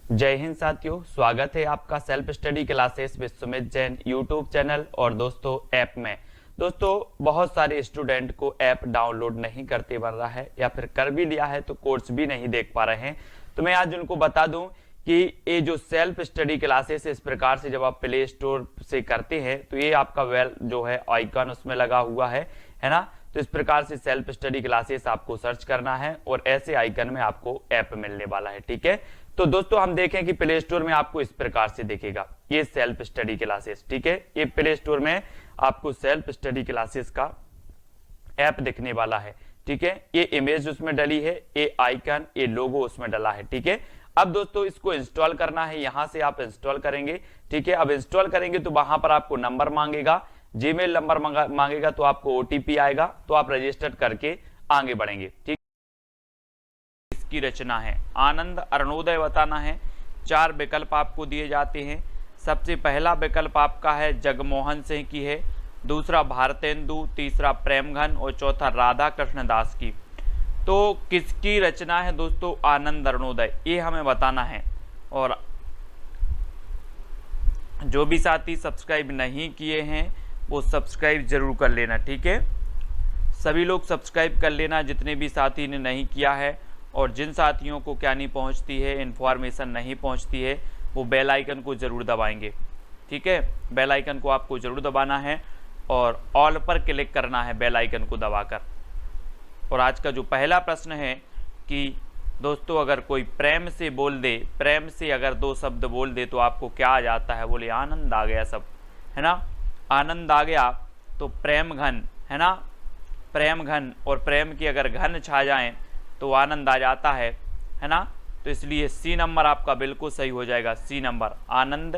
जय हिंद साथियों, स्वागत है आपका self study classes with Sumit Jain YouTube channel और दोस्तों ऐप में। दोस्तों बहुत सारे स्टूडेंट को ऐप डाउनलोड नहीं करते बन रहा है या फिर कर भी लिया है तो कोर्स भी नहीं देख पा रहे हैं। तो मैं आज उनको बता दूं कि ये जो सेल्फ स्टडी क्लासेस इस प्रकार से जब आप प्ले स्टोर से करते हैं तो ये आपका वेल जो है आइकन उसमें लगा हुआ है ना। तो इस प्रकार से सेल्फ स्टडी क्लासेस आपको सर्च करना है और ऐसे आइकन में आपको ऐप मिलने वाला है। ठीक है, तो दोस्तों हम देखें कि प्ले स्टोर में आपको इस प्रकार से दिखेगा ये सेल्फ स्टडी क्लासेस। ठीक है, ये प्ले स्टोर में आपको सेल्फ स्टडी क्लासेस का ऐप दिखने वाला है। ठीक है, ये इमेज उसमें डली है, ये आइकन, ये लोगो उसमें डला है। ठीक है, अब दोस्तों इसको इंस्टॉल करना है, यहां से आप इंस्टॉल करेंगे। ठीक है, अब इंस्टॉल करेंगे तो वहां पर आपको नंबर मांगेगा, जीमेल नंबर मांगेगा, तो आपको ओटीपी आएगा, तो आप रजिस्टर करके आगे बढ़ेंगे। ठीक, इसकी रचना है आनंद अरुणोदय बताना है। 4 विकल्प आपको दिए जाते हैं। सबसे पहला विकल्प आपका है जगमोहन सिंह की है, दूसरा भारतेंदु, तीसरा प्रेमघन और चौथा राधा कृष्ण दास की। तो किसकी रचना है दोस्तों? आनंद अरुणोदय, ये हमें बताना है। और जो भी साथी सब्सक्राइब नहीं किए हैं वो सब्सक्राइब जरूर कर लेना। ठीक है, सभी लोग सब्सक्राइब कर लेना जितने भी साथी ने नहीं किया है। और जिन साथियों को क्या नहीं पहुंचती है, इन्फॉर्मेशन नहीं पहुंचती है, वो बेल आइकन को जरूर दबाएंगे। ठीक है, बेल आइकन को आपको जरूर दबाना है और ऑल पर क्लिक करना है बेल आइकन को दबाकर। और आज का जो पहला प्रश्न है कि दोस्तों अगर कोई प्रेम से बोल दे, प्रेम से अगर 2 शब्द बोल दे तो आपको क्या आ जाता है? बोले आनंद आ गया, सब है ना, आनंद आ गया। तो प्रेम घन है ना, प्रेम घन, और प्रेम की अगर घन छा जाए तो आनंद आ जाता है ना। तो इसलिए सी नंबर आपका बिल्कुल सही हो जाएगा, सी नंबर, आनंद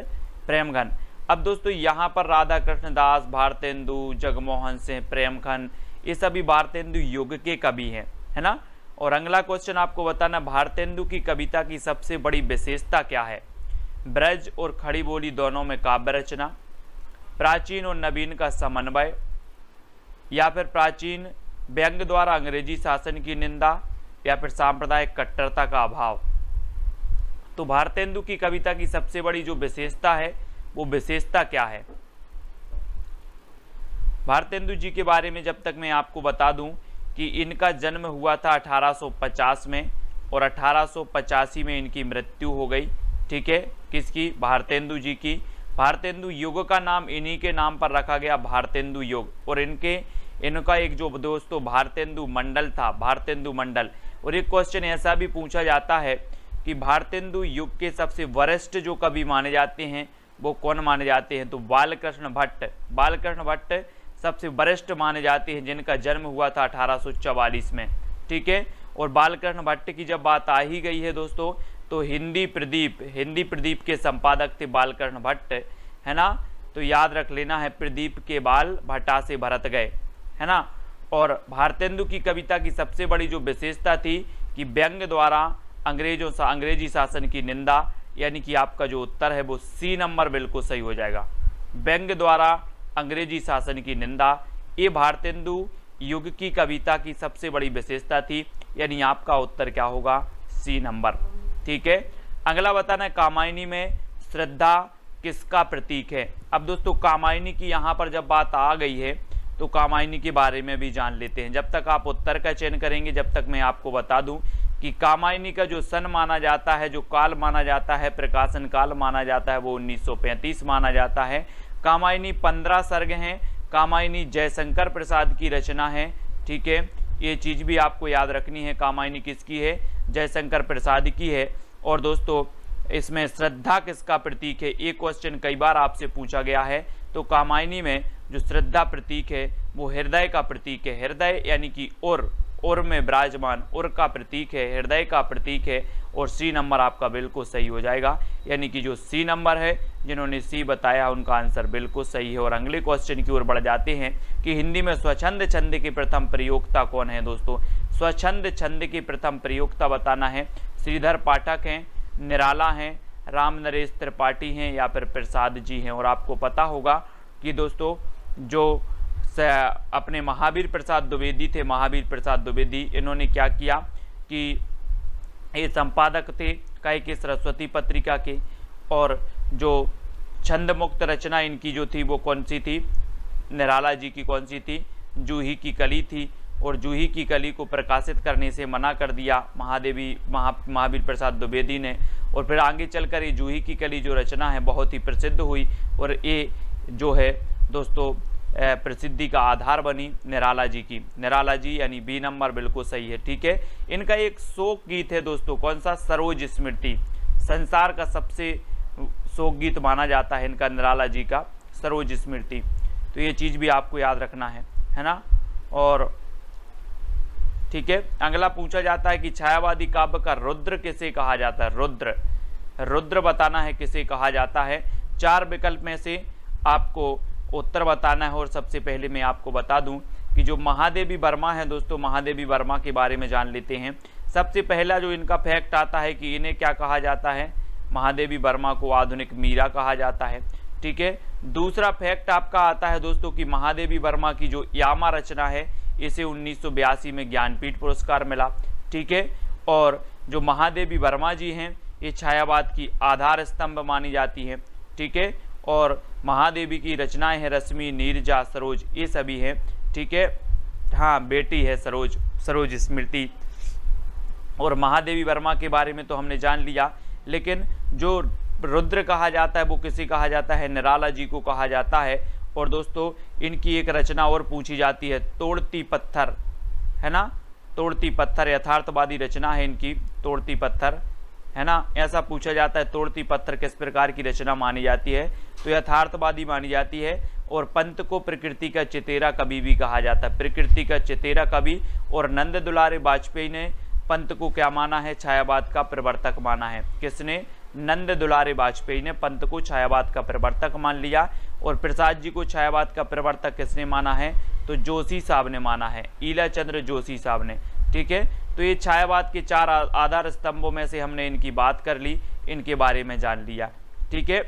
प्रेम घन। अब दोस्तों यहाँ पर राधा कृष्ण दास, भारतेंदु, जगमोहन सिंह, प्रेमघन, ये सभी भारतेंदु युग के कवि हैं, है ना। और अगला क्वेश्चन आपको बताना, भारतेंदु की कविता की सबसे बड़ी विशेषता क्या है? ब्रज और खड़ी बोली दोनों में काव्य रचना, प्राचीन और नवीन का समन्वय, या फिर प्राचीन व्यंग्य द्वारा अंग्रेजी शासन की निंदा, या फिर सांप्रदायिक कट्टरता का अभाव। तो भारतेंदु की कविता की सबसे बड़ी जो विशेषता है वो विशेषता क्या है? भारतेंदु जी के बारे में जब तक मैं आपको बता दूं कि इनका जन्म हुआ था 1850 में और 1885 में इनकी मृत्यु हो गई। ठीक है, किसकी? भारतेंदु जी की। भारतेंदु युग का नाम इन्हीं के नाम पर रखा गया, भारतेंदु युग। और इनका एक जो दोस्तों भारतेंदु मंडल था, भारतेंदु मंडल। और एक क्वेश्चन ऐसा भी पूछा जाता है कि भारतेंदु युग के सबसे वरिष्ठ जो कवि माने जाते हैं वो कौन माने जाते हैं? तो बालकृष्ण भट्ट, बालकृष्ण भट्ट सबसे वरिष्ठ माने जाते हैं, जिनका जन्म हुआ था 1844 में। ठीक है, और बालकृष्ण भट्ट की जब बात आ ही गई है दोस्तों, तो हिंदी प्रदीप के संपादक थे बालकृष्ण भट्ट, है ना। तो याद रख लेना है, प्रदीप के बाल भट्टा से भरत गए, है ना। और भारतेंदु की कविता की सबसे बड़ी जो विशेषता थी कि व्यंग्य द्वारा अंग्रेजी शासन की निंदा, यानी कि आपका जो उत्तर है वो सी नंबर बिल्कुल सही हो जाएगा, व्यंग्य द्वारा अंग्रेजी शासन की निंदा। ये भारतेंदु युग की कविता की सबसे बड़ी विशेषता थी, यानी आपका उत्तर क्या होगा? C number. ठीक है, अगला बताना है कामायनी में श्रद्धा किसका प्रतीक है? अब दोस्तों कामायनी की यहाँ पर जब बात आ गई है तो कामायनी के बारे में भी जान लेते हैं। जब तक आप उत्तर का चयन करेंगे, जब तक मैं आपको बता दूं कि कामायनी का जो सन माना जाता है, जो काल माना जाता है, प्रकाशन काल माना जाता है, वो 1935 माना जाता है। कामायनी 15 सर्ग हैं। कामायनी जयशंकर प्रसाद की रचना है। ठीक है, ये चीज़ भी आपको याद रखनी है, कामायनी किसकी है? जयशंकर प्रसाद की है। और दोस्तों इसमें श्रद्धा किसका प्रतीक है? ये क्वेश्चन कई बार आपसे पूछा गया है। तो कामायनी में जो श्रद्धा प्रतीक है वो हृदय का प्रतीक है, हृदय यानी कि उर में विराजमान, उर का प्रतीक है, हृदय का प्रतीक है। और सी नंबर आपका बिल्कुल सही हो जाएगा, यानी कि जो सी नंबर है, जिन्होंने सी बताया उनका आंसर बिल्कुल सही है। और अगले क्वेश्चन की ओर बढ़ जाते हैं कि हिंदी में स्वच्छंद छंद की प्रथम प्रयोक्ता कौन है? दोस्तों स्वच्छंद छंद की प्रथम प्रयोक्ता बताना है, श्रीधर पाठक हैं, निराला हैं, राम नरेश त्रिपाठी हैं, या फिर प्रसाद जी हैं। और आपको पता होगा कि दोस्तों जो अपने महावीर प्रसाद द्विवेदी थे, महावीर प्रसाद द्विवेदी, इन्होंने क्या किया कि ये संपादक थे कई के सरस्वती पत्रिका के। और जो छंद मुक्त रचना इनकी जो थी वो कौन सी थी, निराला जी की कौन सी थी, जूही की कली थी। और जूही की कली को प्रकाशित करने से मना कर दिया महावीर प्रसाद द्विवेदी ने। और फिर आगे चलकर ये जूही की कली जो रचना है बहुत ही प्रसिद्ध हुई और ये जो है दोस्तों प्रसिद्धि का आधार बनी निराला जी की। निराला जी यानी बी नंबर बिल्कुल सही है। ठीक है, इनका एक शोक गीत है दोस्तों, कौन सा, सरोज स्मृति। संसार का सबसे शोक गीत माना जाता है इनका, निराला जी का सरोज स्मृति। तो ये चीज़ भी आपको याद रखना है ना। और ठीक है, अगला पूछा जाता है कि छायावादी काव्य का रुद्र किसे कहा जाता है। रुद्र बताना है किसे कहा जाता है। 4 विकल्प में से आपको उत्तर बताना है। और सबसे पहले मैं आपको बता दूं कि जो महादेवी वर्मा है दोस्तों, महादेवी वर्मा के बारे में जान लेते हैं। सबसे पहला जो इनका फैक्ट आता है कि इन्हें क्या कहा जाता है, महादेवी वर्मा को आधुनिक मीरा कहा जाता है। ठीक है, दूसरा फैक्ट आपका आता है दोस्तों कि महादेवी वर्मा की जो यामा रचना है इसे 1982 में ज्ञानपीठ पुरस्कार मिला। ठीक है, और जो महादेवी वर्मा जी हैं ये छायावाद की आधार स्तंभ मानी जाती हैं। ठीक है, और महादेवी की रचनाएं हैं रश्मि, नीरजा, सरोज, ये सभी हैं। ठीक है, हाँ बेटी है सरोज स्मृति। और महादेवी वर्मा के बारे में तो हमने जान लिया, लेकिन जो रुद्र कहा जाता है वो किसे कहा जाता है, निराला जी को कहा जाता है। और दोस्तों इनकी एक रचना और पूछी जाती है, तोड़ती पत्थर, है ना, तोड़ती पत्थर यथार्थवादी रचना है इनकी, तोड़ती पत्थर, है ना। ऐसा पूछा जाता है तोड़ती पत्थर किस प्रकार की रचना मानी जाती है, तो यथार्थवादी मानी जाती है। और पंत को प्रकृति का चितेरा कवि भी कहा जाता है, प्रकृति का चितेरा कवि। और नंद दुलारे वाजपेयी ने पंत को क्या माना है, छायावाद का प्रवर्तक माना है। किसने, नंद दुलारे वाजपेयी ने पंत को छायावाद का प्रवर्तक मान लिया। और प्रसाद जी को छायावाद का प्रवर्तक किसने माना है, तो जोशी साहब ने माना है, ईला चंद्र जोशी साहब ने। ठीक है, तो ये छायावाद के 4 आधार स्तंभों में से हमने इनकी बात कर ली, इनके बारे में जान लिया। ठीक है,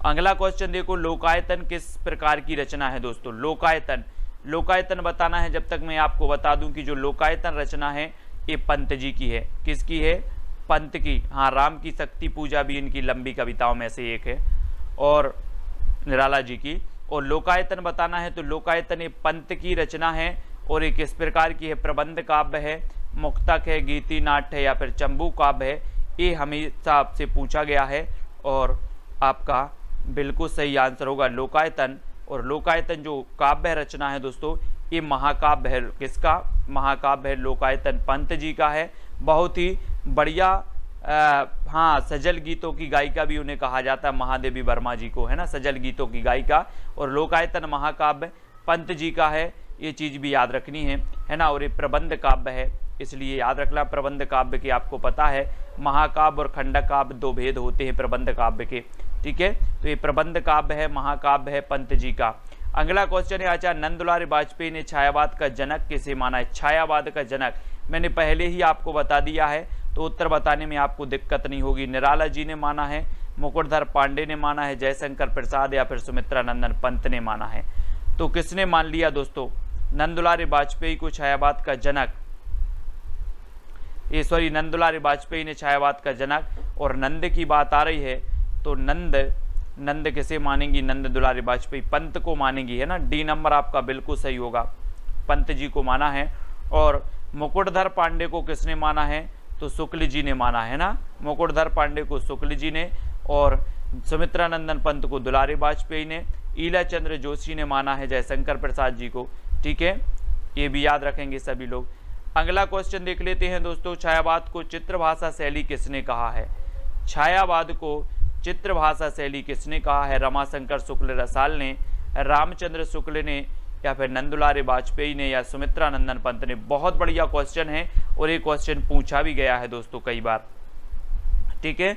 अगला क्वेश्चन देखो, लोकायतन किस प्रकार की रचना है दोस्तों। लोकायतन बताना है। जब तक मैं आपको बता दूं कि जो लोकायतन रचना है ये पंत जी की है। किसकी है, पंत की। हाँ, राम की शक्ति पूजा भी इनकी लंबी कविताओं में से एक है, और निराला जी की। और लोकायतन बताना है तो लोकायतन ये पंत की रचना है और एक किस प्रकार की है, प्रबंध काव्य है, मुक्तक है, गीति नाट्य है या फिर चंबू काव्य है। ये हमेशा आपसे पूछा गया है और आपका बिल्कुल सही आंसर होगा लोकायतन। और लोकायतन जो काव्य रचना है दोस्तों ये महाकाव्य है। किसका, महाकाव्य है लोकायतन, पंत जी का है। बहुत ही बढ़िया हाँ, सजल गीतों की गायिका भी उन्हें कहा जाता है, महादेवी वर्मा जी को, है ना, सजल गीतों की गायिका। और लोकायतन महाकाव्य पंत जी का है, ये चीज़ भी याद रखनी है ना। और ये प्रबंध काव्य है, इसलिए याद रखना प्रबंध काव्य के। आपको पता है महाकाव्य और खंड काव्य 2 भेद होते हैं प्रबंध काव्य के। ठीक है, तो ये प्रबंध काव्य है, महाकाव्य है पंत जी का। अगला क्वेश्चन है, आचार्य नंद दुलारे वाजपेयी ने छायावाद का जनक किसे माना है। छायावाद का जनक मैंने पहले ही आपको बता दिया है, तो उत्तर बताने में आपको दिक्कत नहीं होगी। निराला जी ने माना है, मुकुटधर पांडे ने माना है, जयशंकर प्रसाद या फिर सुमित्रा नंदन पंत ने माना है। तो किसने मान लिया दोस्तों, नंद दुलारे वाजपेयी को छायावाद का जनक, नंद दुलारे वाजपेयी ने छायावाद का जनक। और नंद की बात आ रही है तो नंद किसे मानेंगी, नंद दुलारे वाजपेयी पंत को मानेंगी, है ना। डी नंबर आपका बिल्कुल सही होगा, पंत जी को माना है। और मुकुटधर पांडे को किसने माना है, तो शुक्ल जी ने माना है ना, मुकुटधर पांडे को शुक्ल जी ने। और सुमित्रा नंदन पंत को दुलारे वाजपेयी ने। ईला चंद्र जोशी ने माना है जयशंकर प्रसाद जी को। ठीक है, ये भी याद रखेंगे सभी लोग। अगला क्वेश्चन देख लेते हैं दोस्तों, छायावाद को चित्रभाषा शैली किसने कहा है। छायावाद को चित्रभाषा शैली किसने कहा है, रमाशंकर शुक्ल रसाल ने, रामचंद्र शुक्ल ने या फिर नंद दुलारे वाजपेयी ने या सुमित्रा नंदन पंत ने। बहुत बढ़िया क्वेश्चन है और ये क्वेश्चन पूछा भी गया है दोस्तों कई बार। ठीक है,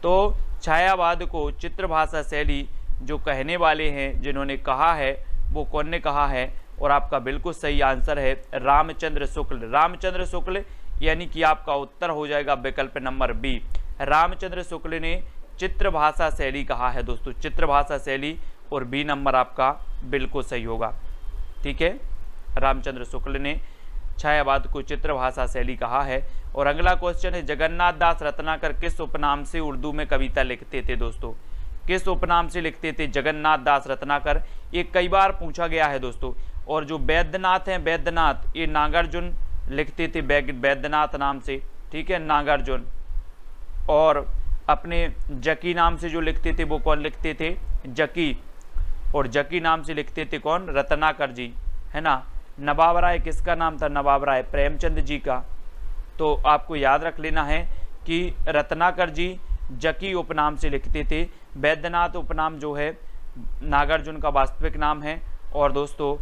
तो छायावाद को चित्रभाषा शैली जो कहने वाले हैं, जिन्होंने कहा है, वो कौन ने कहा है, और आपका बिल्कुल सही आंसर है रामचंद्र शुक्ल। रामचंद्र शुक्ल यानी कि आपका उत्तर हो जाएगा विकल्प नंबर बी, रामचंद्र शुक्ल ने चित्रभाषा शैली कहा है दोस्तों, चित्रभाषा शैली। और बी नंबर आपका बिल्कुल सही होगा। ठीक है, रामचंद्र शुक्ल ने छायावाद को चित्र भाषा शैली कहा है। और अगला क्वेश्चन है, जगन्नाथ दास रत्नाकर किस उपनाम से उर्दू में कविता लिखते थे दोस्तों? किस उपनाम से लिखते थे जगन्नाथ दास रत्नाकर? ये कई बार पूछा गया है दोस्तों। और जो वैद्यनाथ हैं, वैद्यनाथ, ये नागार्जुन लिखते थे वैद्यनाथ नाम से, ठीक है, नागार्जुन। और अपने जकी नाम से जो लिखते थे वो कौन लिखते थे? जकी। और जकी नाम से लिखते थे कौन? रत्नाकर जी, है ना। नवाब राय किसका नाम था? नवाब राय प्रेमचंद जी का। तो आपको याद रख लेना है कि रत्नाकर जी जकी उपनाम से लिखते थे। वैद्यनाथ उपनाम जो है नागार्जुन का वास्तविक नाम है। और दोस्तों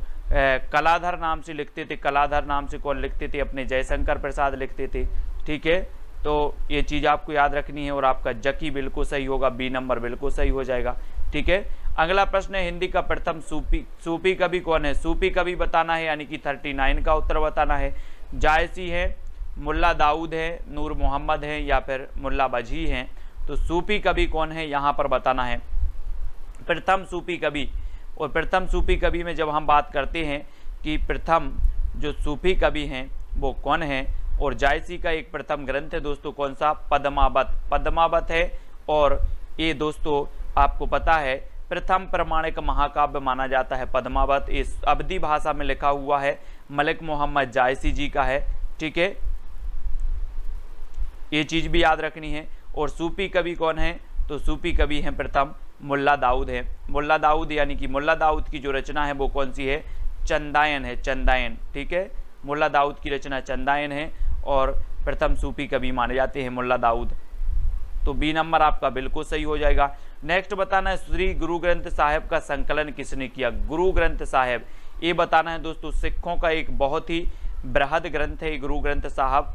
कलाधर नाम से लिखते थे। कलाधर नाम से कौन लिखते थे? अपने जयशंकर प्रसाद लिखते थे, ठीक है। तो ये चीज़ आपको याद रखनी है। और आपका जकी बिल्कुल सही होगा, बी नंबर बिल्कुल सही हो जाएगा, ठीक है। अगला प्रश्न है, हिंदी का प्रथम सूफी कवि कौन है? सूफी कवि बताना है, यानी कि 39 का उत्तर बताना है। जायसी है, मुल्ला दाऊद है, नूर मोहम्मद है, या फिर मुल्ला बजी हैं? तो सूफी कवि कौन है यहाँ पर बताना है, प्रथम सूफी कवि। और प्रथम सूफी कवि में जब हम बात करते हैं कि प्रथम जो सूफी कवि हैं वो कौन है, और जायसी का एक प्रथम ग्रंथ है दोस्तों, कौन सा? पद्मावत। पद्मावत है। और ये दोस्तों आपको पता है प्रथम प्रमाणिक महाकाव्य माना जाता है पद्मावत। इस अवधी भाषा में लिखा हुआ है, मलिक मोहम्मद जायसी जी का है, ठीक है। ये चीज भी याद रखनी है। और सूफी कवि कौन है? तो सूफी कवि हैं प्रथम मुल्ला दाऊद है। मुल्ला दाऊद, यानी कि मुल्ला दाऊद की जो रचना है वो कौन सी है? चंदायन है, चंदायन, ठीक है। मुल्ला दाऊद की रचना चंदायन है। और प्रथम सूफी कवि माने जाते हैं मुल्ला दाऊद। तो बी नंबर आपका बिल्कुल सही हो जाएगा। नेक्स्ट बताना है, श्री गुरु ग्रंथ साहिब का संकलन किसने किया? गुरु ग्रंथ साहिब, ये बताना है दोस्तों। सिखों का एक बहुत ही बृहद ग्रंथ है गुरु ग्रंथ साहिब,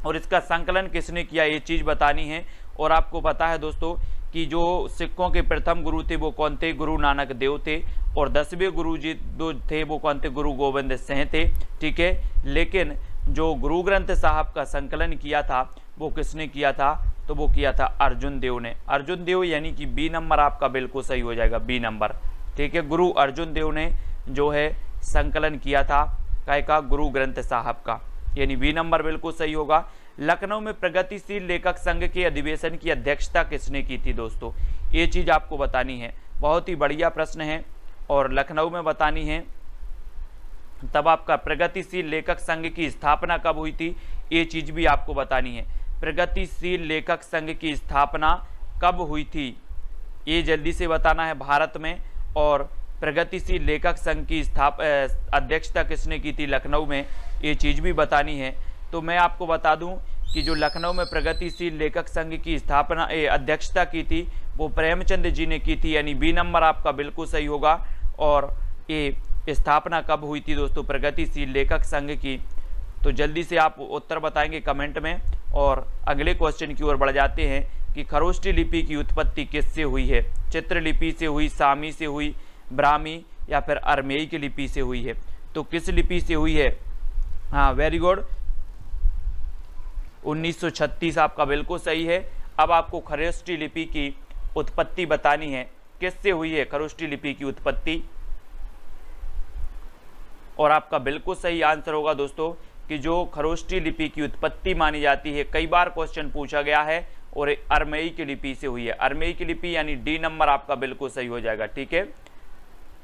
और इसका संकलन किसने किया ये चीज़ बतानी है। और आपको पता है दोस्तों कि जो सिखों के प्रथम गुरु थे वो कौन थे? गुरु नानक देव थे। और 10वें गुरु जी जो थे वो कौन थे? गुरु गोविंद सिंह थे, ठीक है। लेकिन जो गुरु ग्रंथ साहिब का संकलन किया था वो किसने किया था? तो वो किया था अर्जुन देव ने। अर्जुन देव, यानी कि बी नंबर आपका बिल्कुल सही हो जाएगा, बी नंबर, ठीक है। गुरु अर्जुन देव ने जो है संकलन किया था काय का? गुरु ग्रंथ साहिब का, यानी बी नंबर बिल्कुल सही होगा। लखनऊ में प्रगतिशील लेखक संघ के अधिवेशन की अध्यक्षता किसने की थी दोस्तों? ये चीज आपको बतानी है, बहुत ही बढ़िया प्रश्न है। और लखनऊ में बतानी है। तब आपका प्रगतिशील लेखक संघ की स्थापना कब हुई थी? ये चीज भी आपको बतानी है। प्रगतिशील लेखक संघ की स्थापना कब हुई थी ये जल्दी से बताना है भारत में। और प्रगतिशील लेखक संघ की अध्यक्षता किसने की थी लखनऊ में, ये चीज़ भी बतानी है। तो मैं आपको बता दूं कि जो लखनऊ में प्रगतिशील लेखक संघ की स्थापना अध्यक्षता की थी वो प्रेमचंद जी ने की थी, यानी बी नंबर आपका बिल्कुल सही होगा। और ये स्थापना कब हुई थी दोस्तों प्रगतिशील लेखक संघ की? तो जल्दी से आप उत्तर बताएंगे कमेंट में। और अगले क्वेश्चन की ओर बढ़ जाते हैं कि खरोष्टी लिपि की उत्पत्ति किससे हुई है? चित्रलिपि से हुई, सामी से हुई, ब्राह्मी, या फिर अरमेई की लिपि से हुई है? तो किस लिपि से हुई है? हाँ, वेरी गुड, 1936 आपका बिल्कुल सही है। अब आपको खरोष्टी लिपि की उत्पत्ति बतानी है, किससे हुई है खरोष्टी लिपि की उत्पत्ति? और आपका बिल्कुल सही आंसर होगा दोस्तों कि जो खरोष्टी लिपि की उत्पत्ति मानी जाती है, कई बार क्वेश्चन पूछा गया है, और अरमेई की लिपि से हुई है। अरमेई की लिपि यानी डी नंबर आपका बिल्कुल सही हो जाएगा, ठीक है।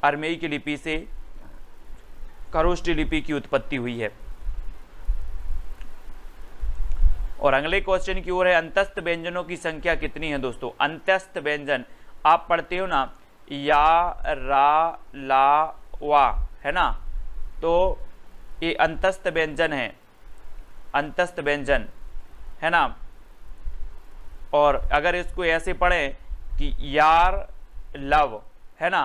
अरमेई की लिपि से खरोष्टी लिपि की उत्पत्ति हुई है। और अगले क्वेश्चन की ओर है, अंतस्थ व्यंजनों की संख्या कितनी है दोस्तों? अंतस्थ व्यंजन आप पढ़ते हो ना, या, रा, ला, वा, है ना। तो ये अंतस्थ व्यंजन है, अंतस्थ व्यंजन है ना। और अगर इसको ऐसे पढ़ें कि यार, लव, है ना।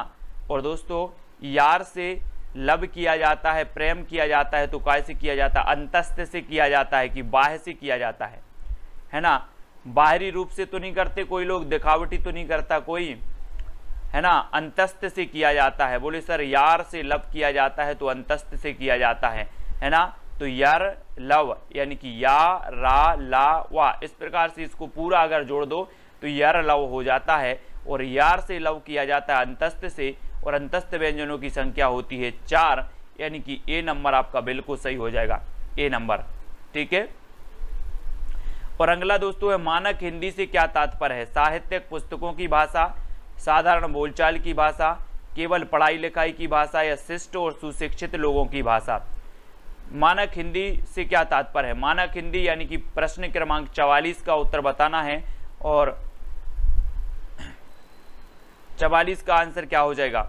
और दोस्तों यार से लव किया जाता है, प्रेम किया जाता है, तो कैसे किया जाता है? अंतस्थ से किया जाता है कि बाह्य से किया जाता है ना। बाहरी रूप से तो नहीं करते कोई लोग, दिखावटी तो नहीं करता कोई, है ना। अंतस्थ से किया जाता है। बोले सर यार से लव किया जाता है तो अंतस्थ से किया जाता है ना। तो यार, लव, यानी कि या, रा, ला, वा, इस प्रकार से इसको पूरा अगर जोड़ दो तो यार लव हो जाता है। और यार से लव किया जाता है अंतस्थ से, और अंतस्थ व्यंजनों की संख्या होती है 4, यानी कि ए नंबर आपका बिल्कुल सही हो जाएगा, ए नंबर। ठीक है। और अगला दोस्तों है मानक हिंदी से क्या तात्पर्य है? साहित्यिक पुस्तकों की भाषा, साधारण बोलचाल की भाषा, केवल पढ़ाई लिखाई की भाषा या शिष्ट और सुशिक्षित लोगों की भाषा। मानक हिंदी से क्या तात्पर्य है? मानक हिंदी यानी कि प्रश्न क्रमांक 44 का उत्तर बताना है और 44 का आंसर क्या हो जाएगा?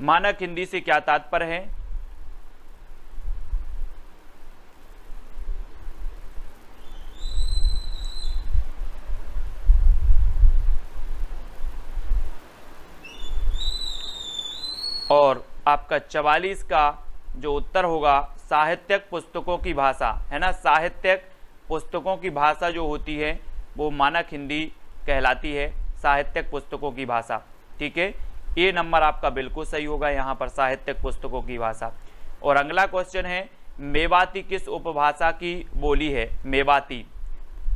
मानक हिंदी से क्या तात्पर्य है? और आपका 44 का जो उत्तर होगा साहित्यिक पुस्तकों की भाषा, है ना। साहित्यिक पुस्तकों की भाषा जो होती है वो मानक हिंदी कहलाती है, साहित्यिक पुस्तकों की भाषा। ठीक है, ए नंबर आपका बिल्कुल सही होगा यहाँ पर, साहित्यिक पुस्तकों की भाषा। और अगला क्वेश्चन है मेवाती किस उपभाषा की बोली है? मेवाती,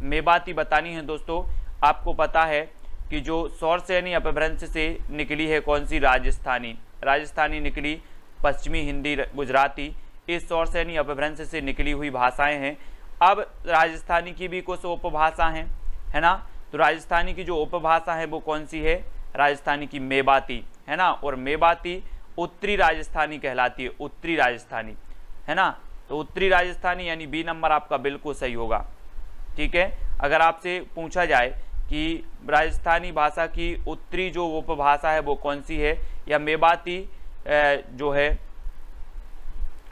मेवाती बतानी है दोस्तों। आपको पता है कि जो सौरसेनी अपभ्रंश से निकली है कौन सी? राजस्थानी, राजस्थानी निकली, पश्चिमी हिंदी, गुजराती, इस सौरसेनी अपभ्रंश से निकली हुई भाषाएं हैं। अब राजस्थानी की भी कुछ उपभाषा हैं, है ना। तो राजस्थानी की जो उपभाषा है वो कौन सी है? राजस्थानी की मेवाती, है ना। और मेवाती उत्तरी राजस्थानी कहलाती है, उत्तरी राजस्थानी, है ना। तो उत्तरी राजस्थानी यानी बी नंबर आपका बिल्कुल सही होगा। ठीक है, अगर आपसे पूछा जाए कि राजस्थानी भाषा की उत्तरी जो उपभाषा है वो कौन सी है, या मेवाती जो है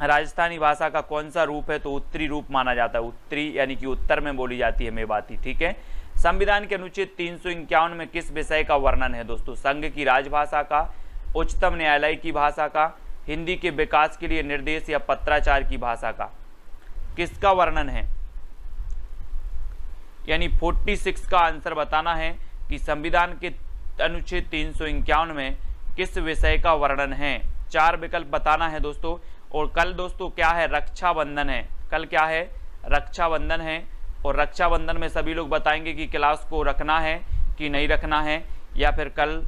राजस्थानी भाषा का कौन सा रूप है, तो उत्तरी रूप माना जाता है, उत्तरी यानी कि उत्तर में बोली जाती है मेवाती। ठीक है। संविधान के अनुच्छेद 351 में किस विषय का वर्णन है दोस्तों? संघ की राजभाषा का, उच्चतम न्यायालय की भाषा का, हिंदी के विकास के लिए निर्देश या पत्राचार की भाषा का? किसका वर्णन है? यानी 46 का आंसर बताना है कि संविधान के अनुच्छेद 351 में किस विषय का वर्णन है। 4 विकल्प बताना है दोस्तों। और कल दोस्तों क्या है? रक्षाबंधन है। कल क्या है? रक्षाबंधन है। और रक्षाबंधन में सभी लोग बताएंगे कि क्लास को रखना है कि नहीं रखना है, या फिर कल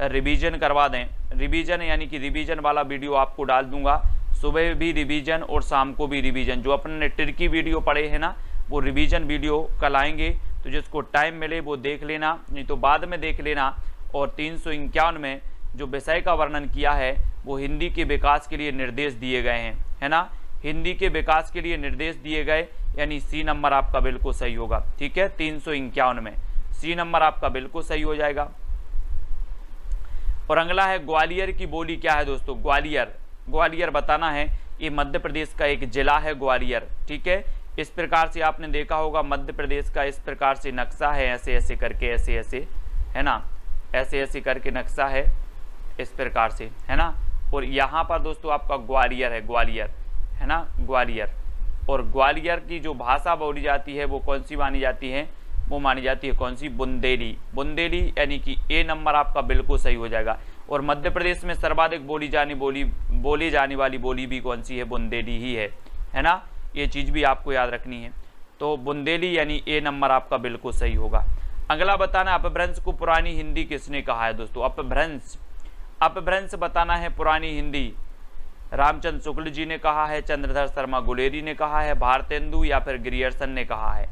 रिवीजन करवा दें। रिवीजन यानी कि रिवीजन वाला वीडियो आपको डाल दूंगा, सुबह भी रिवीजन और शाम को भी रिवीजन। जो अपने ट्रिकी वीडियो पढ़े हैं ना, वो रिवीजन वीडियो कल आएंगे, तो जिसको टाइम मिले वो देख लेना, नहीं तो बाद में देख लेना। और 351 में जो विषय का वर्णन किया है वो हिंदी के विकास के लिए निर्देश दिए गए हैं, है ना। हिंदी के विकास के लिए निर्देश दिए गए, यानी सी नंबर आपका बिल्कुल सही होगा। ठीक है, 351 में सी नंबर आपका बिल्कुल सही हो जाएगा। और अगला है ग्वालियर की बोली क्या है दोस्तों? ग्वालियर, ग्वालियर बताना है। ये मध्य प्रदेश का एक जिला है ग्वालियर। ठीक है, इस प्रकार से आपने देखा होगा मध्य प्रदेश का इस प्रकार से नक्शा है, ऐसे ऐसे करके, ऐसे ऐसे, है ना, ऐसे ऐसे करके नक्शा है इस प्रकार से, है ना। और यहाँ पर दोस्तों आपका ग्वालियर है, ग्वालियर, है ना, ग्वालियर। और ग्वालियर की जो भाषा बोली जाती है वो कौन सी मानी जाती है? वो मानी जाती है कौन सी? बुंदेली, बुंदेली यानी कि ए नंबर आपका बिल्कुल सही हो जाएगा। और मध्य प्रदेश में सर्वाधिक बोली जाने वाली बोली भी कौन सी है? बुंदेली ही है ना। ये चीज़ भी आपको याद रखनी है। तो बुंदेली यानी ए नंबर आपका बिल्कुल सही होगा। अगला बताना अपभ्रंश को पुरानी हिंदी किसने कहा है दोस्तों? अपभ्रंश, अपभ्रंश बताना है पुरानी हिंदी। रामचंद्र शुक्ल जी ने कहा है, चंद्रधर शर्मा गुलेरी ने कहा है, भारतेंदु या फिर ग्रियर्सन ने कहा है।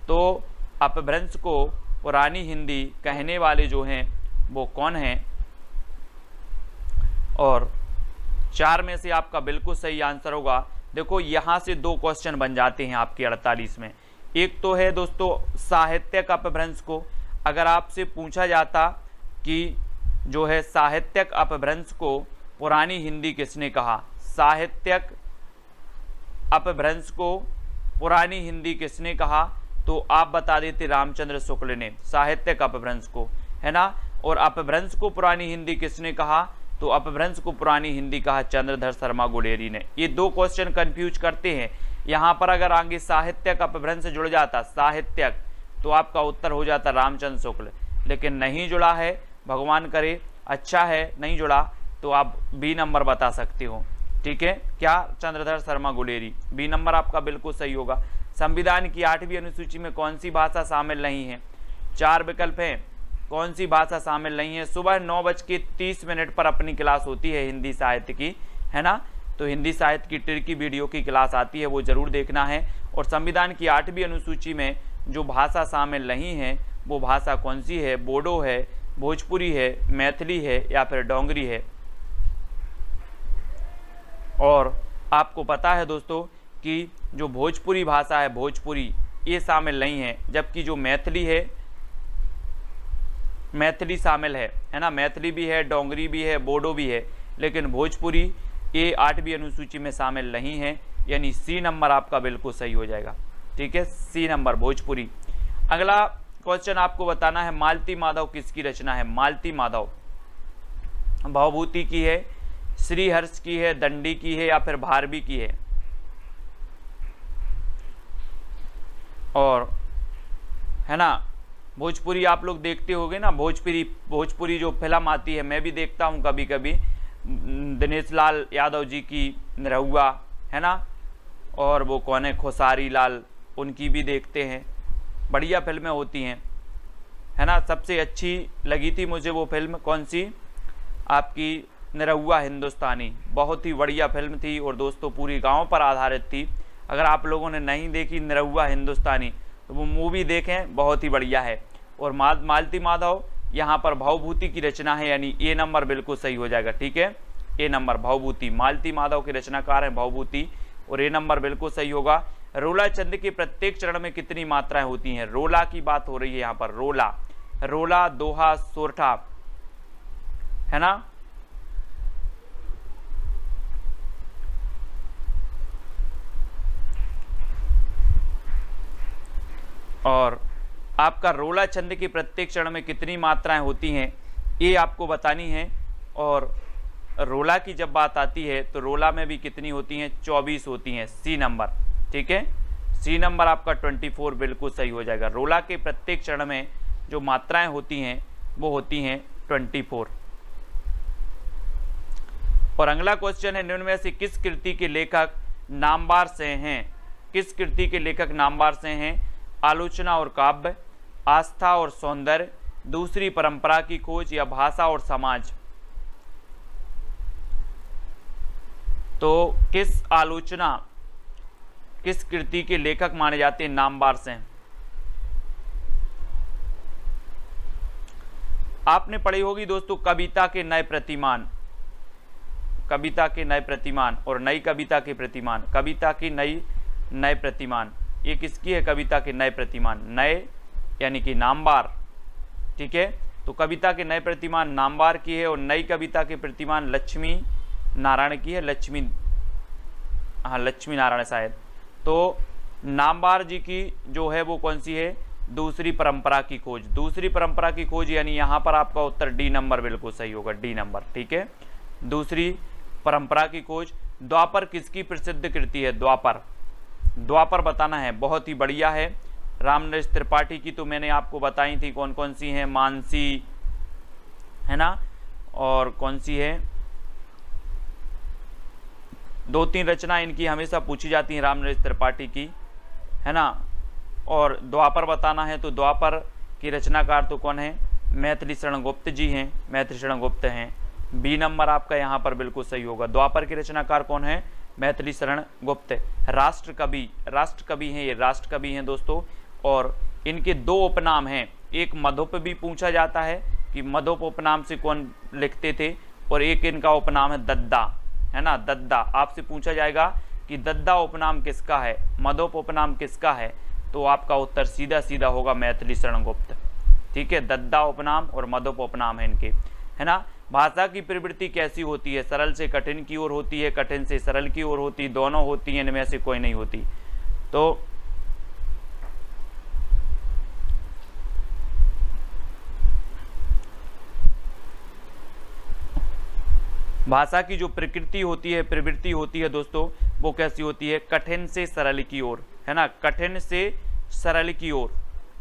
तो अपभ्रंश को पुरानी हिंदी कहने वाले जो हैं वो कौन हैं? और 4 में से आपका बिल्कुल सही आंसर होगा। देखो यहाँ से 2 क्वेश्चन बन जाते हैं आपके 48 में। एक तो है दोस्तों साहित्यिक अपभ्रंश को, अगर आपसे पूछा जाता कि जो है साहित्यिक अपभ्रंश को पुरानी हिंदी किसने कहा? साहित्यिक अपभ्रंश को पुरानी हिंदी किसने कहा? तो आप बता देते रामचंद्र शुक्ल ने साहित्यिक अपभ्रंश को, है ना। और अपभ्रंश को पुरानी हिंदी किसने कहा? तो अपभ्रंश को पुरानी हिंदी कहा चंद्रधर शर्मा गुलेरी ने। ये 2 क्वेश्चन कंफ्यूज करते हैं। यहाँ पर अगर आगे साहित्यिक अपभ्रंश जुड़ जाता साहित्यिक, तो आपका उत्तर हो जाता रामचंद्र शुक्ल, लेकिन नहीं जुड़ा है, भगवान करे, अच्छा है नहीं जुड़ा, तो आप बी नंबर बता सकते हो। ठीक है, क्या? चंद्रधर शर्मा गुलेरी, बी नंबर आपका बिल्कुल सही होगा। संविधान की 8वीं अनुसूची में कौन सी भाषा शामिल नहीं है? 4 विकल्प हैं, कौन सी भाषा शामिल नहीं है? सुबह 9:30 पर अपनी क्लास होती है हिंदी साहित्य की, है ना। तो हिंदी साहित्य की ट्रिकी वीडियो की क्लास आती है, वो जरूर देखना है। और संविधान की 8वीं अनुसूची में जो भाषा शामिल नहीं है वो भाषा कौन सी है? बोडो है, भोजपुरी है, मैथिली है या फिर डोंगरी है। और आपको पता है दोस्तों कि जो भोजपुरी भाषा है, भोजपुरी, ये शामिल नहीं है, जबकि जो मैथिली है, मैथिली शामिल है ना। मैथिली भी है, डोंगरी भी है, बोडो भी है, लेकिन भोजपुरी ये 8वीं अनुसूची में शामिल नहीं है, यानी सी नंबर आपका बिल्कुल सही हो जाएगा। ठीक है, सी नंबर भोजपुरी। अगला क्वेश्चन आपको बताना है, मालती माधव किसकी रचना है? मालती माधव भवभूति की है, श्रीहर्ष की है, दंडी की है या फिर भारवी की है? और है ना, भोजपुरी आप लोग देखते होंगे ना, भोजपुरी जो फिल्म आती है, मैं भी देखता हूँ कभी कभी, दिनेश लाल यादव जी की निरहुआ, है ना, और वो कौन है, खेसारी लाल, उनकी भी देखते हैं, बढ़िया फिल्में होती हैं, है ना। सबसे अच्छी लगी थी मुझे वो फिल्म कौन सी, आपकी निरहुआ हिंदुस्तानी, बहुत ही बढ़िया फिल्म थी और दोस्तों पूरी गांव पर आधारित थी। अगर आप लोगों ने नहीं देखी निरहुआ हिंदुस्तानी तो वो मूवी देखें, बहुत ही बढ़िया है। और मालती माधव यहाँ पर भवभूति की रचना है, यानी ए नंबर बिल्कुल सही हो जाएगा। ठीक है, ए नंबर भवभूति, मालती माधव के रचनाकार हैं भवभूति, और ए नंबर बिल्कुल सही होगा। रोला छंद के प्रत्येक चरण में कितनी मात्राएं होती हैं? रोला की बात हो रही है यहाँ पर, रोला, रोला, दोहा, सोरठा, है ना। और आपका रोला छंद के प्रत्येक चरण में कितनी मात्राएं होती हैं ये आपको बतानी है। और रोला की जब बात आती है तो रोला में भी कितनी होती हैं? 24 होती हैं, सी नंबर। ठीक है, सी नंबर आपका 24 बिल्कुल सही हो जाएगा। रोला के प्रत्येक चरण में जो मात्राएं होती हैं वो होती हैं 24। और अगला क्वेश्चन है, निम्न में से किस कृति के लेखक नामवार से हैं? किस कृति के लेखक नामवार से हैं? आलोचना और काव्य, आस्था और सौंदर्य, दूसरी परंपरा की खोज या भाषा और समाज? तो किस आलोचना, किस कृति के लेखक माने जाते हैं नामवार से? आपने पढ़ी होगी दोस्तों कविता के नए प्रतिमान, कविता के नए प्रतिमान और नई कविता के प्रतिमान। कविता की नए प्रतिमान, ये किसकी है? कविता के नए प्रतिमान, नए यानी कि नामवार। ठीक है, तो कविता के नए प्रतिमान नामवार की है और नई कविता के प्रतिमान लक्ष्मी नारायण की है, लक्ष्मी नारायण शायद। तो नामवार जी की जो है वो कौन सी है? दूसरी परंपरा की खोज। दूसरी परंपरा की खोज यानी यहाँ पर आपका उत्तर डी नंबर बिल्कुल सही होगा, डी नंबर। ठीक है, दूसरी परंपरा की खोज। द्वापर किसकी प्रसिद्ध कृति है? द्वापर, द्वापर बताना है, बहुत ही बढ़िया है। रामनरेश त्रिपाठी की तो मैंने आपको बताई थी कौन कौन सी हैं, मानसी, है ना, और कौन सी है, 2-3 रचना इनकी हमेशा पूछी जाती हैं रामनरेश त्रिपाठी की, है ना। और द्वापर बताना है तो द्वापर की रचनाकार तो कौन है? मैथिली शरण गुप्त जी हैं, मैथिली शरण गुप्त हैं। बी नंबर आपका यहाँ पर बिल्कुल सही होगा। द्वापर के रचनाकार कौन है? मैथिली शरण गुप्त। राष्ट्रकवि, राष्ट्रकवि हैं ये, राष्ट्रकवि हैं दोस्तों। और इनके 2 उपनाम हैं, एक मधुप भी पूछा जाता है कि मधुप उपनाम से कौन लिखते थे, और एक इनका उपनाम है दद्दा, है ना, दद्दा। आपसे पूछा जाएगा कि दद्दा उपनाम किसका है, मधुप उपनाम किसका है, तो आपका उत्तर सीधा सीधा होगा मैथिली शरण गुप्त। ठीक है, दद्दा उपनाम और मधुप उपनाम है इनके, है ना। भाषा की प्रवृत्ति कैसी होती है? सरल से कठिन की ओर होती है, कठिन से सरल की ओर होती, दोनों होती हैं, इनमें से कोई नहीं होती। तो भाषा की जो प्रकृति होती है, प्रवृत्ति होती है दोस्तों, वो कैसी होती है? कठिन से सरल की ओर, है ना, कठिन से सरल की ओर,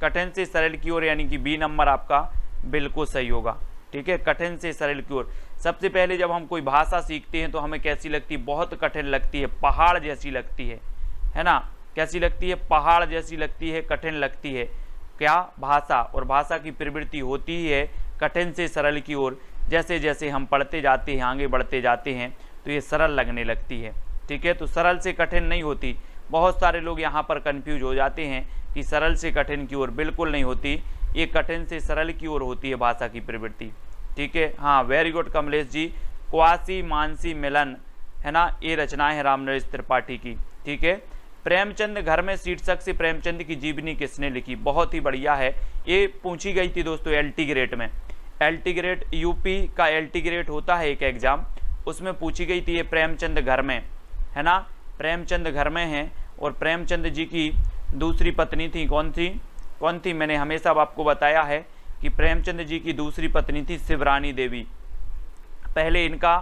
कठिन से सरल की ओर, यानी कि बी नंबर आपका बिल्कुल सही होगा। ठीक है, कठिन से सरल की ओर। सबसे पहले जब हम कोई भाषा सीखते हैं तो हमें कैसी लगती है? बहुत कठिन लगती है, पहाड़ जैसी लगती है ना। कैसी लगती है? पहाड़ जैसी लगती है, कठिन लगती है। क्या भाषा, और भाषा की प्रवृत्ति होती ही है कठिन से सरल की ओर। जैसे जैसे हम पढ़ते जाते हैं, आगे बढ़ते जाते हैं, तो ये सरल लगने लगती है। ठीक है, तो सरल से कठिन नहीं होती। बहुत सारे लोग यहाँ पर कंफ्यूज हो जाते हैं कि सरल से कठिन की ओर, बिल्कुल नहीं होती, ये कठिन से सरल की ओर होती है भाषा की प्रवृत्ति। ठीक है, हाँ, very good Kamlesh ji. Quasi Mansi मिलन, है ना, ये रचनाएं है रामनरेश त्रिपाठी की। ठीक है, प्रेमचंद घर में शीर्षक से प्रेमचंद की जीवनी किसने लिखी? बहुत ही बढ़िया है, ये पूछी गई थी दोस्तों LT ग्रेड में। LT ग्रेड, यूपी का LT ग्रेड होता है एक एग्जाम, उसमें पूछी गई थी ये प्रेमचंद घर में, है ना, प्रेमचंद घर में है। और प्रेमचंद जी की दूसरी पत्नी थी, कौन थी? मैंने हमेशा आपको बताया है कि प्रेमचंद जी की दूसरी पत्नी थी शिवरानी देवी। पहले इनका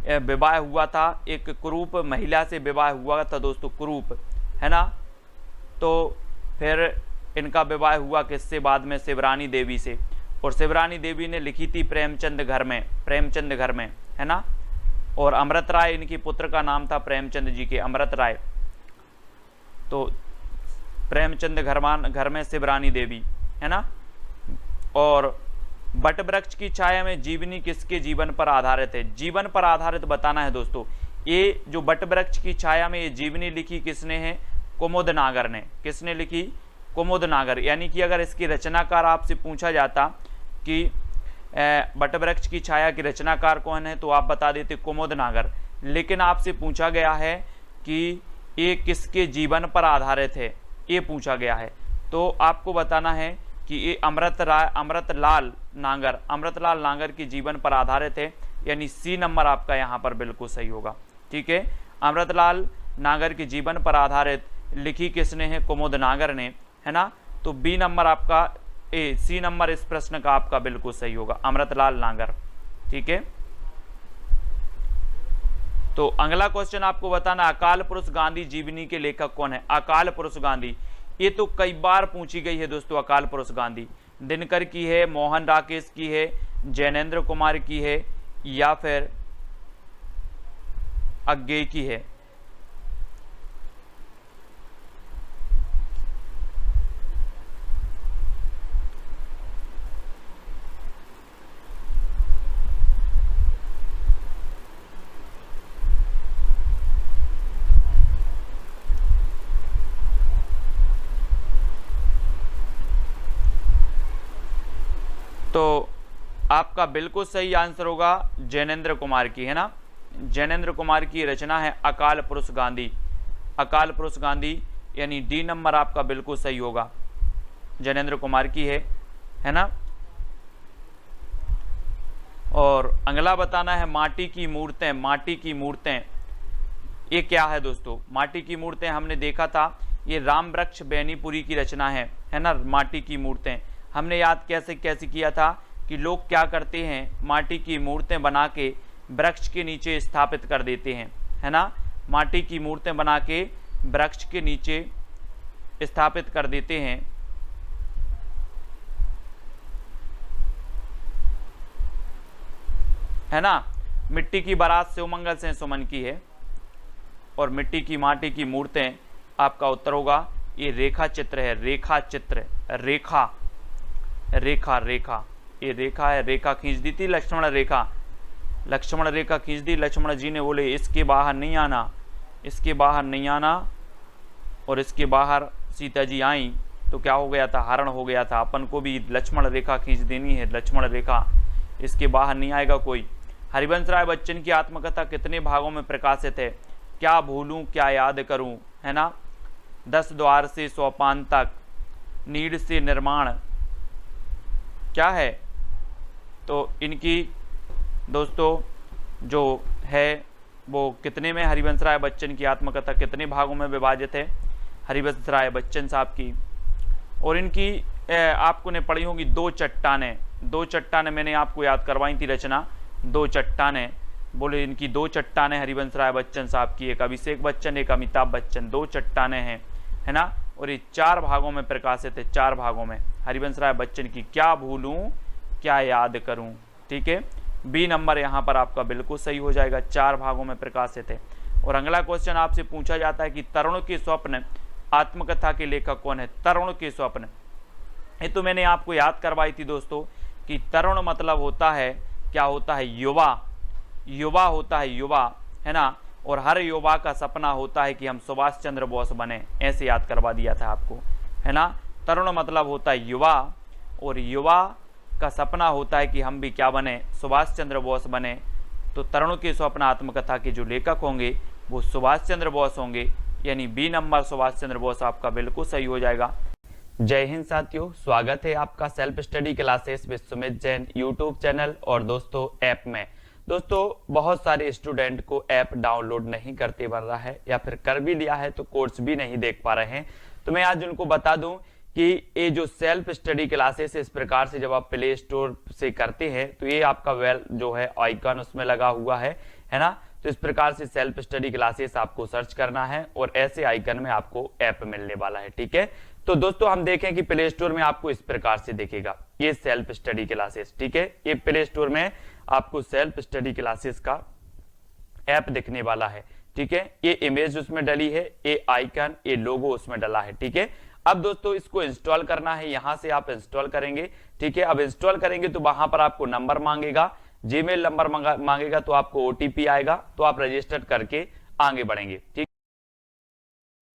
विवाह हुआ था, एक कुरूप महिला से विवाह हुआ था दोस्तों, कुरूप, है ना। तो फिर इनका विवाह हुआ किससे? बाद में शिवरानी देवी से। और शिवरानी देवी ने लिखी थी प्रेमचंद घर में, प्रेमचंद घर में, है ना। और अमृत राय इनकी पुत्र का नाम था, प्रेमचंद जी के, अमृत राय। तो प्रेमचंद घर में शिवरानी देवी, है ना। और बट वृक्ष की छाया में जीवनी किसके जीवन पर आधारित है? जीवन पर आधारित बताना है दोस्तों। ये जो बट वृक्ष की छाया में ये जीवनी लिखी किसने है? कुमुद नागर ने। किसने लिखी? कुमुद नागर। यानी कि अगर इसकी रचनाकार आपसे पूछा जाता कि बट वृक्ष की छाया की रचनाकार कौन है, तो आप बता देते कुमुद नागर। लेकिन आपसे पूछा गया है कि ये किसके जीवन पर आधारित है, ये पूछा गया है, तो आपको बताना है कि ये अमृतलाल नागर के जीवन पर आधारित है। यानी C नंबर आपका यहाँ पर बिल्कुल सही होगा। ठीक है, अमृतलाल नागर के जीवन पर आधारित लिखी किसने है? कुमुद नागर ने, है ना। तो B नंबर आपका, C नंबर इस प्रश्न का आपका बिल्कुल सही होगा, अमृतलाल नागर। ठीक है, तो अगला क्वेश्चन आपको बताना, अकाल पुरुष गांधी जीवनी के लेखक कौन है? अकाल पुरुष गांधी, ये तो कई बार पूछी गई है दोस्तों। अकाल पुरुष गांधी दिनकर की है, मोहन राकेश की है, जैनेन्द्र कुमार की है, या फिर अज्ञेय की है? तो आपका बिल्कुल सही आंसर होगा जैनेन्द्र कुमार की, है ना। जैनेन्द्र कुमार की रचना है अकाल पुरुष गांधी। अकाल पुरुष गांधी यानी D नंबर आपका बिल्कुल सही होगा, जैनेन्द्र कुमार की है ना। और अगला बताना है माटी की मूर्तें। माटी की मूर्तें ये क्या है दोस्तों? माटी की मूर्तें हमने देखा था, ये राम वृक्ष बेनीपुरी की रचना है ना। माटी की मूर्तें हमने याद कैसे किया था कि लोग क्या करते हैं, माटी की मूर्तें बना के वृक्ष के नीचे स्थापित कर देते हैं, है ना। माटी की मूर्तें बना के वृक्ष के नीचे स्थापित कर देते हैं, है ना। मिट्टी की बारात शिवमंगल से सुमन की है। और मिट्टी की माटी की मूर्तें आपका उत्तर होगा ये रेखा चित्र है। रेखा चित्र, रेखा रेखा रेखा, ये रेखा है। रेखा खींच दी थी लक्ष्मण रेखा, लक्ष्मण रेखा खींच दी। लक्ष्मण जी ने बोले इसके बाहर नहीं आना, इसके बाहर नहीं आना। और इसके बाहर सीता जी आई तो क्या हो गया था? हरण हो गया था। अपन को भी लक्ष्मण रेखा खींच देनी है, लक्ष्मण रेखा, इसके बाहर नहीं आएगा कोई। हरिवंश राय बच्चन की आत्मकथा कितने भागों में प्रकाशित है? क्या भूलूं क्या याद करूं, है ना। 10 द्वार से सोपान तक, नीड से निर्माण, क्या है? तो इनकी दोस्तों जो है वो कितने में, हरिवंश राय बच्चन की आत्मकथा कितने भागों में विभाजित है? हरिवंश राय बच्चन साहब की। और इनकी आपको ने पढ़ी होगी दो चट्टानें। दो चट्टानें मैंने आपको याद करवाई थी रचना, दो चट्टानें। बोले इनकी दो चट्टानें हरिवंश राय बच्चन साहब की, एक अभिषेक बच्चन एक अमिताभ बच्चन, दो चट्टानें हैं, है ना। और ये 4 भागों में प्रकाशित है, 4 भागों में हरिवंश राय बच्चन की। क्या भूलूं क्या याद करूं, ठीक है। B नंबर यहाँ पर आपका बिल्कुल सही हो जाएगा, 4 भागों में प्रकाशित है। और अगला क्वेश्चन आपसे पूछा जाता है कि तरुण के स्वप्न आत्मकथा के लेखक कौन है? तरुण के स्वप्न, ये तो मैंने आपको याद करवाई थी दोस्तों कि तरुण मतलब होता है, क्या होता है, युवा। युवा होता है, युवा, है ना। और हर युवा का सपना होता है कि हम सुभाष चंद्र बोस बने, ऐसे याद करवा दिया था आपको, है ना। तरुण मतलब होता है युवा, और युवा का सपना होता है कि हम भी क्या बने, सुभाष चंद्र बोस बने। तो तरुण के स्वप्न आत्मकथा के जो लेखक होंगे वो सुभाष चंद्र बोस होंगे, यानी बी नंबर सुभाष चंद्र बोस आपका बिल्कुल सही हो जाएगा। जय हिंद साथियों, स्वागत है आपका self study classes with Sumit Jain YouTube channel और दोस्तों ऐप में। दोस्तों बहुत सारे स्टूडेंट को ऐप डाउनलोड नहीं करते बन रहा है, या फिर कर भी लिया है तो कोर्स भी नहीं देख पा रहे हैं। तो मैं आज उनको बता दूं कि ये जो सेल्फ स्टडी क्लासेस इस प्रकार से जब आप प्ले स्टोर से करते हैं तो ये आपका वेल जो है आइकन उसमें लगा हुआ है ना। तो इस प्रकार से सेल्फ स्टडी क्लासेस आपको सर्च करना है और ऐसे आइकन में आपको ऐप मिलने वाला है, ठीक है। तो दोस्तों हम देखें कि प्ले स्टोर में आपको इस प्रकार से दिखेगा ये सेल्फ स्टडी क्लासेस, ठीक है। ये प्ले स्टोर में आपको सेल्फ स्टडी क्लासेस का ऐप दिखने वाला है, ठीक है। ये इमेज उसमें डली है, ये आइकन, ये लोगो उसमें डला है, ठीक है। अब दोस्तों इसको इंस्टॉल करना है, यहां से आप इंस्टॉल करेंगे, ठीक है। अब इंस्टॉल करेंगे तो वहां पर आपको नंबर मांगेगा, जीमेल नंबर मांगेगा, तो आपको ओटीपी आएगा, तो आप रजिस्टर करके आगे बढ़ेंगे, ठीक।